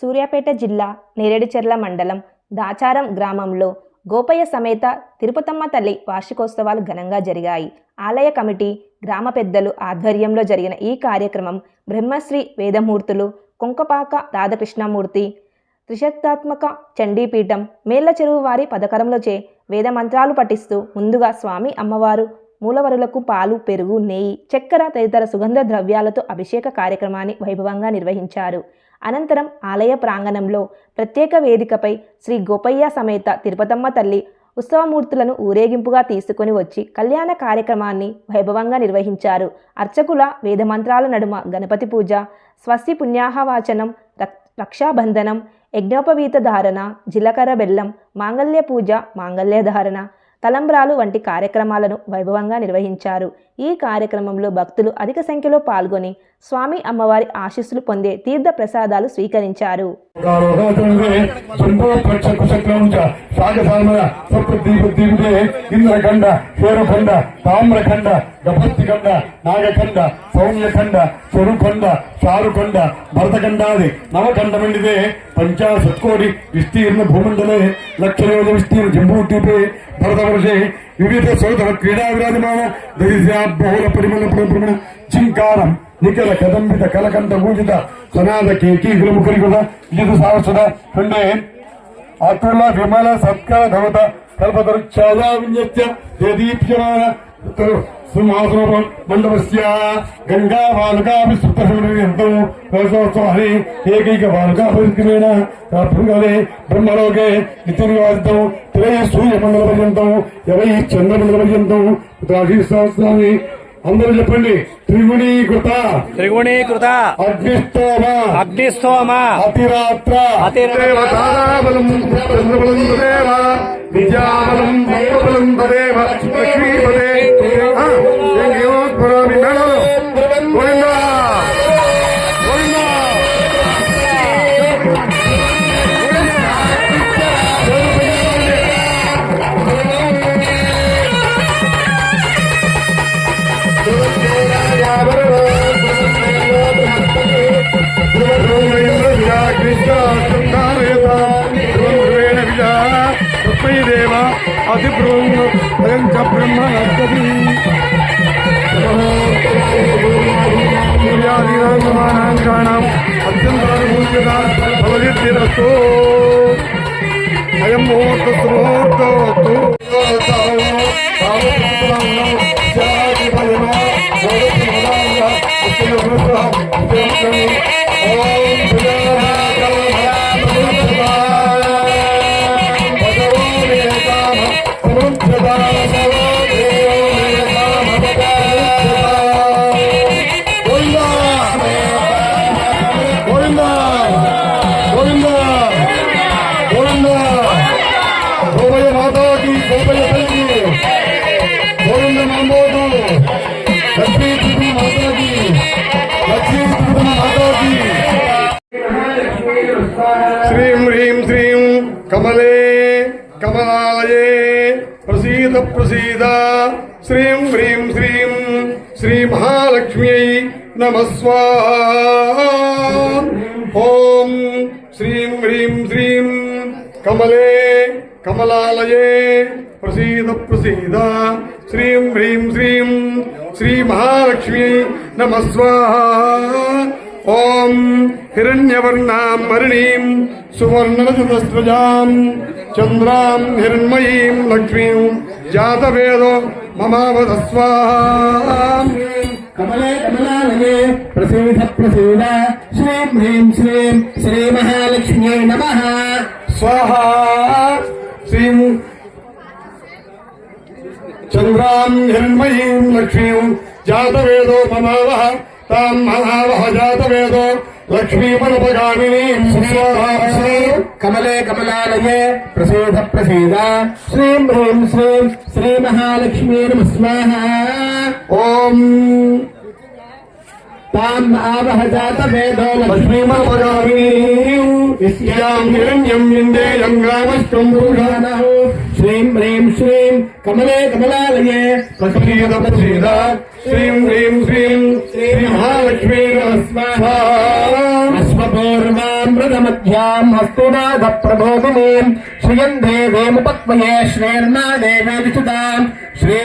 సూర్యాపేట జిల్లా నేరేడుచెర్ల మండలం దాచారం గ్రామంలో గోపయ్య సమేత తిరుపతమ్మ తల్లి వార్షికోత్సవాలు ఘనంగా జరిగాయి. ఆలయ కమిటీ, గ్రామ పెద్దలు ఆధ్వర్యంలో జరిగిన ఈ కార్యక్రమం బ్రహ్మశ్రీ వేదమూర్తులు కొంకపాక రాధాకృష్ణమూర్తి త్రిశక్తాత్మక చండీపీఠం మేళ్ల చెరువు వారి పథకరంలోచే వేద మంత్రాలు పఠిస్తూ ముందుగా స్వామి అమ్మవారు మూలవరులకు పాలు, పెరుగు, నెయ్యి, చక్కెర తదితర సుగంధ ద్రవ్యాలతో అభిషేక కార్యక్రమాన్ని వైభవంగా నిర్వహించారు. అనంతరం ఆలయ ప్రాంగణంలో ప్రత్యేక వేదికపై శ్రీ గోపయ్య సమేత తిరుపతమ్మ తల్లి ఉత్సవమూర్తులను ఊరేగింపుగా తీసుకుని వచ్చి కళ్యాణ కార్యక్రమాన్ని వైభవంగా నిర్వహించారు. అర్చకుల వేదమంత్రాల నడుమ గణపతి పూజ, స్వస్తి పుణ్యాహవాచనం, రక్షాబంధనం, యజ్ఞోపవీత ధారణ, జీలకర్ర బెల్లం, మాంగళ్య పూజ, మాంగళ్య ధారణ, తలంబ్రాలు వంటి కార్యక్రమాలను వైభవంగా నిర్వహించారు. ఈ కార్యక్రమంలో భక్తులు అధిక సంఖ్యలో పాల్గొని స్వామి అమ్మవారి ఆశీస్సులు పొందే తీర్థ ప్రసాదాలు స్వీకరించారు. ఇంద్రఖండ, శేరుఖండ, తామ్రఖండ, గపత్తిఖండ, నాగఖండ, సౌమ్యఖండ, చెరుఖండ, చారుఖండ, భరతఖండాది నవఖండమండితే పంచాశత్కోటి విస్తీర్ణ భూమండలే లక్షయోజ విస్తీర్ణ జంబూద్వీపే భరతవర్షే వివిధ సోదర క్రీడా విరాజమాన దైశాబహుళ పరిమళ ప్రమణ జింకారం నిఖిల కదంబిత కలకంఠ పూజిత సనాద కేకీకుల ముఖరికుల విజిత సారస్వత ఖండే అతుల విమల సత్కార ధవత కల్పతరుచ్ఛాదా విన్యస్య దేదీప్యమాన సింహాసన మండపస్య గంగా బాలుకా విస్తృతం రసోత్సవాన్ని ఏకైక బాలుకా పరిక్రమేణ పురుగలే బ్రహ్మలోకే నిత్యనివాసితం త్రయ సూర్య మండల పర్యంతం ఎవై చంద్రమండల పర్యంతం సహస్రాన్ని అందరూ చెప్పండి. త్రిగుణీకృత అగ్నిస్తోమ అతిరాత్ర అతిదేవతాబలం చంద్రబలం విద్యాబలం బలం తదేవ లక్ష్మీపదే స్మరామి మేళలు గోవిందా గోవిందా. దేవ అతిబ్రహ్మ బ్రహ్మణి సూర్యాదీనాం అత్యంతరస్తు అయం ముహూర్తస్తు శ్రీం హ్రీం శ్రీం కమలే కమలాలయే ప్రసీద ప్రసీద శ్రీం హ్రీం శ్రీం శ్రీ మహాలక్ష్మ్యై నమః స్వాహా. ఓం శ్రీం హ్రీం శ్రీం కమలే కమలాలయే ప్రసీద ప్రసీద శ్రీం హ్రీం శ్రీం శ్రీ మహాలక్ష్మ్యై నమః స్వాహా. ఓం హిరణ్యవర్ణాం మరణీం సువర్ణరజతస్రజాం చంద్రాం హిరణ్మయీం లక్ష్మీం జాతవేదో మమావధ స్వాహా. కమలే కమలాలయే ప్రసీద ప్రసీద శ్రీం హ్రీం శ్రీం శ్రీ మహాలక్ష్మ్యై నమః స్వాహా. శ్రీం చంద్రాం హిరణ్మయీం లక్ష్మీం జాతవేదో మమావహ తాం మహావహ జాతవేదో లక్ష్మీపరపగామినీం స్వాహా. కమలే కమలాలయే ప్రసీద ప్రసీద శ్రీం హ్రీం శ్రీం శ్రీ మహాలక్ష్మ్యై నమః స్వాహా. ఓం తాం ఆవహ జాతవేదో లక్ష్మీపరపగామినీం ఇస్యాం హిరణ్యం ఇందేయం గ్రామస్థం పురుషానః. శ్రీం హ్రీం శ్రీం కమలే కమలాలయే ప్రసీద ప్రసీద శ్రీం హ్రీం శ్రీం శ్రీ మహాలక్ష్మీ నమః స్వాహా. అశ్వపూర్వా मृगमध्याम् हस्तुनादप्रबोधिनीम् श्रियम् देवीमुपक्वये श्रेर्मा देवेऽविचुताम् श्री